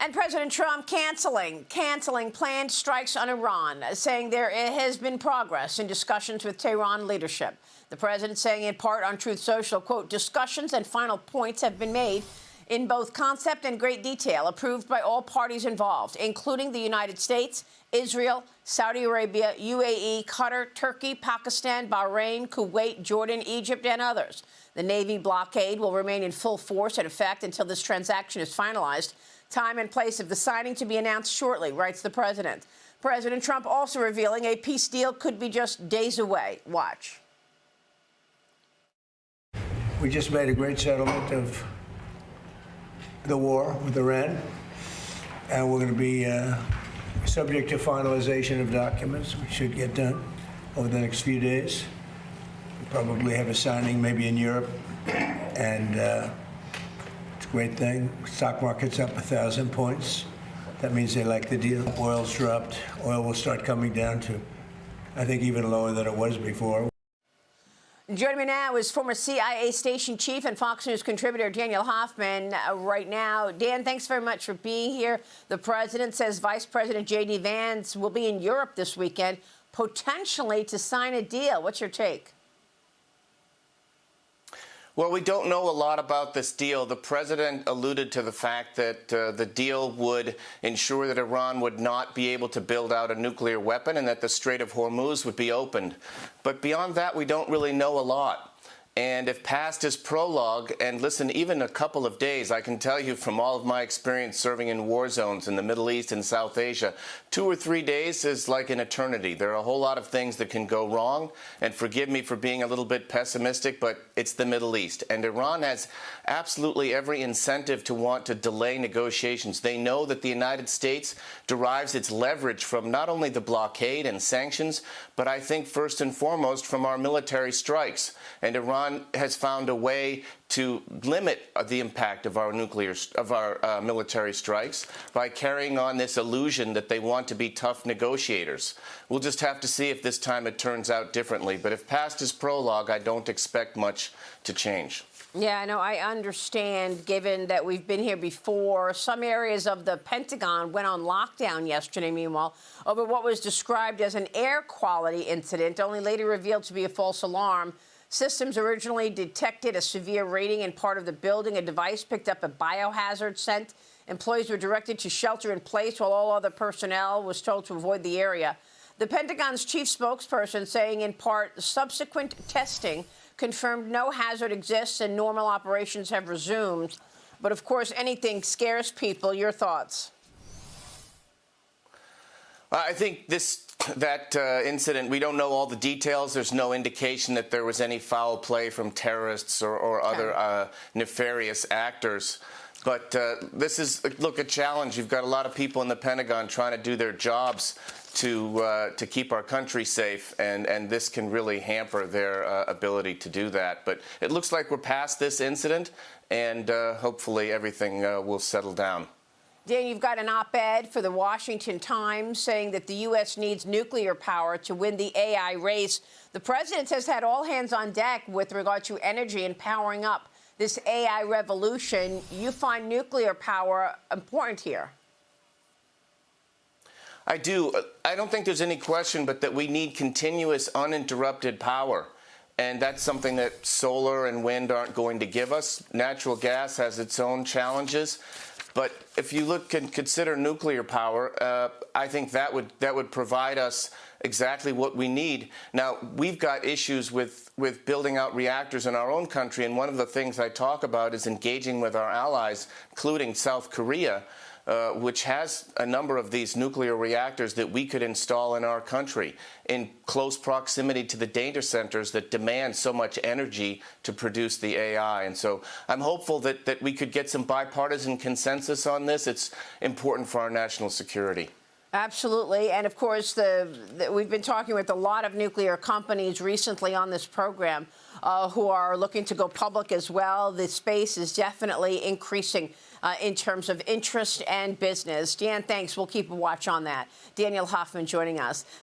And President Trump canceling planned strikes on Iran, saying there has been progress in discussions with Tehran leadership. The president saying in part on Truth Social, quote, discussions and final points have been made in both concept and great detail, approved by all parties involved, including the United States, Israel, Saudi Arabia, UAE, Qatar, Turkey, Pakistan, Bahrain, Kuwait, Jordan, Egypt, and others. The Navy blockade will remain in full force and effect until this transaction is finalized. Time and place of the signing to be announced shortly, writes the president. President Trump also revealing a peace deal could be just days away. Watch. We just made a great settlement of the war with Iran, and we're going to be subject to finalization of documents, which should get done over the next few days. We'll probably have a signing maybe in Europe, and it's a great thing. Stock market's up 1,000 points. That means they like the deal. Oil's dropped. Oil will start coming down to, I think, even lower than it was before. Joining me now is former CIA station chief and Fox News contributor Daniel Hoffman. Right now, Dan, thanks very much for being here. The president says Vice President J.D. Vance will be in Europe this weekend, potentially to sign a deal. What's your take? Well, we don't know a lot about this deal. The president alluded to the fact that the deal would ensure that Iran would not be able to build out a nuclear weapon and that the Strait of Hormuz would be opened. But beyond that, we don't really know a lot. And if past is prologue, and listen, even a couple of days, I can tell you from all of my experience serving in war zones in the Middle East and South Asia, 2 or 3 days is like an eternity. There are a whole lot of things that can go wrong. And forgive me for being a little bit pessimistic, but it's the Middle East. And Iran has absolutely every incentive to want to delay negotiations. They know that the United States derives its leverage from not only the blockade and sanctions, but I think first and foremost from our military strikes. And Iran has found a way to limit the impact of our military strikes by carrying on this illusion that they want to be tough negotiators. We'll just have to see if this time it turns out differently. But if past is prologue, I don't expect much to change. Yeah, I know. I understand, given that we've been here before. Some areas of the Pentagon went on lockdown yesterday, meanwhile, over what was described as an air quality incident, only later revealed to be a false alarm. Systems originally detected a severe rating in part of the building. A device picked up a biohazard scent. Employees were directed to shelter in place while all other personnel was told to avoid the area. The Pentagon's chief spokesperson saying in part subsequent testing confirmed no hazard exists and normal operations have resumed. But, of course, anything scares people. Your thoughts? I think that incident, we don't know all the details. There's no indication that there was any foul play from terrorists or other nefarious actors. But this is, look, a challenge. You've got a lot of people in the Pentagon trying to do their jobs to keep our country safe, and this can really hamper their ability to do that. But it looks like we're past this incident, and hopefully everything will settle down. Dan, you've got an op-ed for the Washington Times saying that the U.S. needs nuclear power to win the AI race. The president has had all hands on deck with regard to energy and powering up this AI revolution. You find nuclear power important here? I do. I don't think there's any question but that we need continuous, uninterrupted power. And that's something that solar and wind aren't going to give us. Natural gas has its own challenges. But if you look and consider nuclear power, I think that would provide us exactly what we need. Now, we've got issues with building out reactors in our own country, and one of the things I talk about is engaging with our allies, including South Korea, which has a number of these nuclear reactors that we could install in our country in close proximity to the data centers that demand so much energy to produce the AI. And so I'm hopeful that we could get some bipartisan consensus on this. It's important for our national security. Absolutely. And, of course, we've been talking with a lot of nuclear companies recently on this program who are looking to go public as well. The space is definitely increasing in terms of interest and business. Dan, thanks. We'll keep a watch on that. Daniel Hoffman joining us.